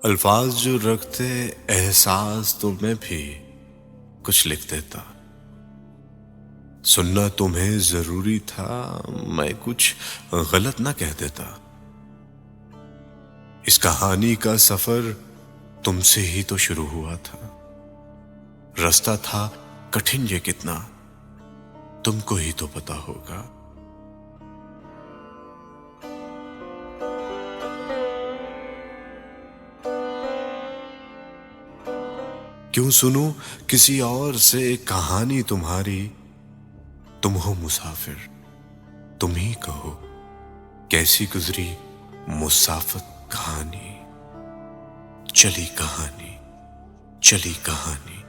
अल्फाज जो रखते एहसास तो मैं भी कुछ लिख देता। सुनना तुम्हें जरूरी था, मैं कुछ गलत ना कह देता। इस कहानी का सफर तुमसे ही तो शुरू हुआ था। रास्ता था कठिन ये कितना, तुमको ही तो पता होगा। क्यों सुनूं किसी और से कहानी तुम्हारी, तुम हो मुसाफिर, तुम ही कहो कैसी गुजरी मुसाफिर कहानी। चली कहानी, चली कहानी।